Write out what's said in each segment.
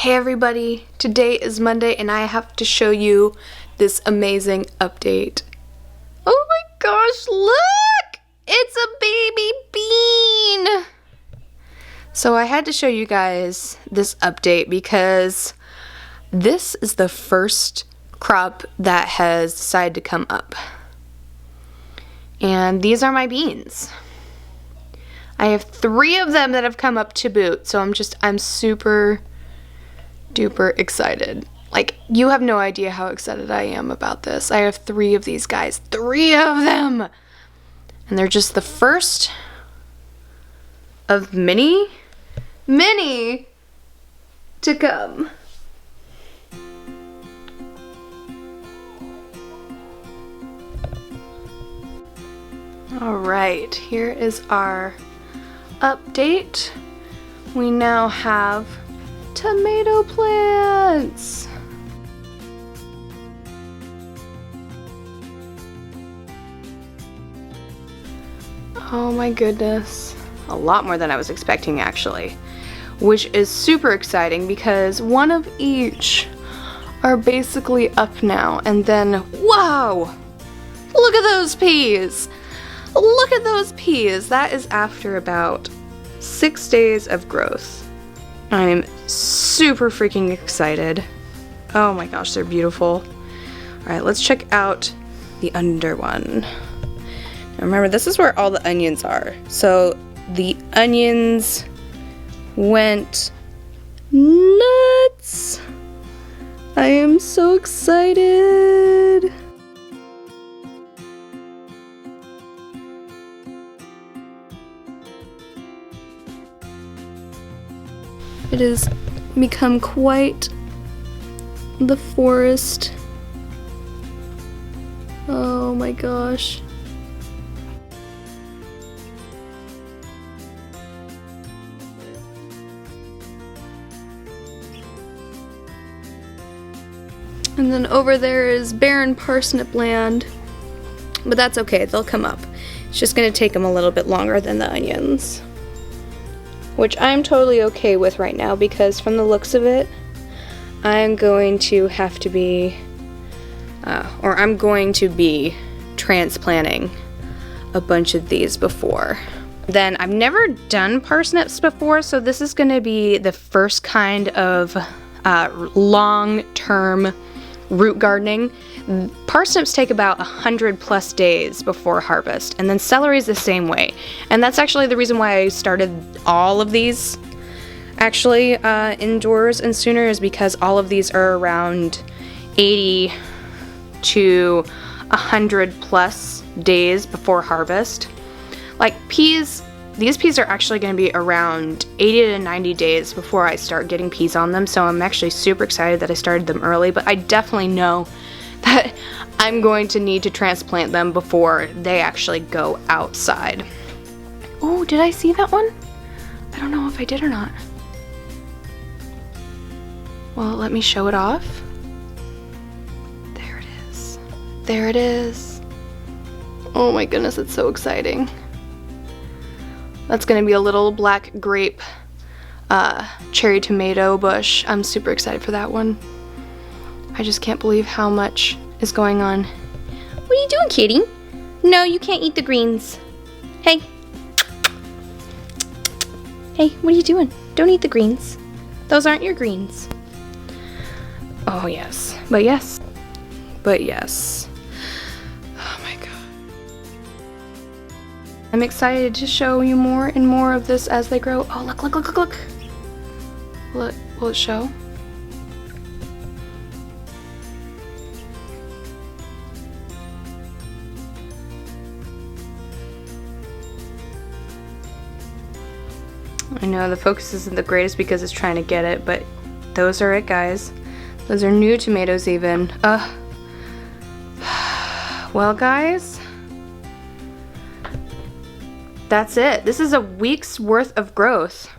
Hey everybody, today is Monday and I have to show you this amazing update. Oh my gosh, look! It's a baby bean! So I had to show you guys this update because this is the first crop that has decided to come up. And these are my beans. I have 3 of them that have come up to boot, so I'm super duper excited. Like, you have no idea how excited I am about this. I have 3 of these guys. 3 of them! And they're just the first of many to come. Alright, here is our update. We now have tomato plants. Oh my goodness. A lot more than I was expecting actually. Which is super exciting because one of each are basically up now. And then, wow! Look at those peas! Look at those peas! That is after about 6 days of growth. I'm super freaking excited. Oh my gosh, they're beautiful. Alright, let's check out the under one. Now remember, this is where all the onions are. So the onions went nuts! I am so excited! It has become quite the forest. Oh my gosh. And then over there is barren parsnip land. But that's okay, they'll come up. It's just gonna take them a little bit longer than the onions. Which I'm totally okay with right now because from the looks of it, I'm going to have to be, I'm going to be transplanting a bunch of these before. Then I've never done parsnips before, so this is going to be the first kind of long-term root gardening. Parsnips take about 100+ days before harvest, and then celery is the same way. And that's actually the reason why I started all of these actually indoors and sooner, is because all of these are around 80 to 100+ days before harvest. Like peas, these peas are actually going to be around 80 to 90 days before I start getting peas on them, so I'm actually super excited that I started them early, but I definitely know that I'm going to need to transplant them before they actually go outside. Oh, did I see that one? I don't know if I did or not. Well, let me show it off. There it is. There it is. Oh my goodness, it's so exciting. That's gonna be a little black grape cherry tomato bush. I'm super excited for that one. I just can't believe how much is going on. What are you doing, kitty? No, you can't eat the greens. Hey. Hey, what are you doing? Don't eat the greens. Those aren't your greens. Oh, yes. But yes. But yes. Oh my god. I'm excited to show you more and more of this as they grow. Oh, look, look, look, look, look. Will it show? I know the focus isn't the greatest because it's trying to get it, but those are it, guys. Those are new tomatoes even. Well, guys, that's it. This is a week's worth of growth.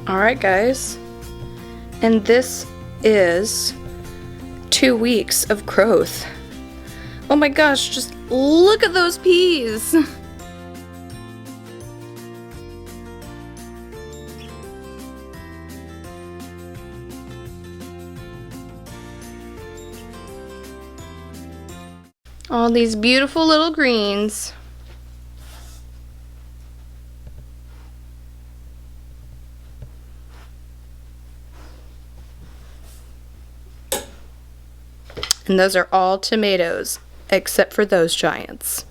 Alright guys, And this is 2 weeks of growth. Oh my gosh, just look at those peas! All these beautiful little greens. And those are all tomatoes, except for those giants.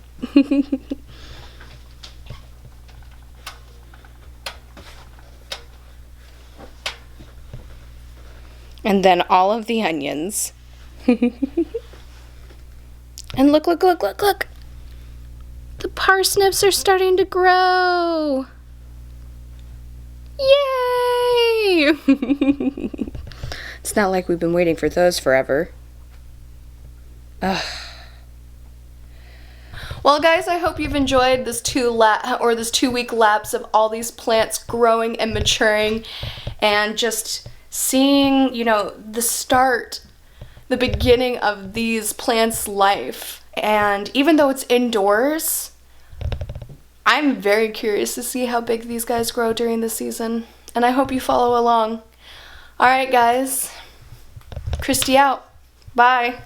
And then all of the onions. And look, look, look, look, look! The parsnips are starting to grow! Yay! It's not like we've been waiting for those forever. Ugh. Well, guys, I hope you've enjoyed this 2-week lapse of all these plants growing and maturing, and just seeing, you know, the beginning of these plants' life. And even though it's indoors, I'm very curious to see how big these guys grow during the season, and I hope you follow along. All right, guys, Christy out. Bye.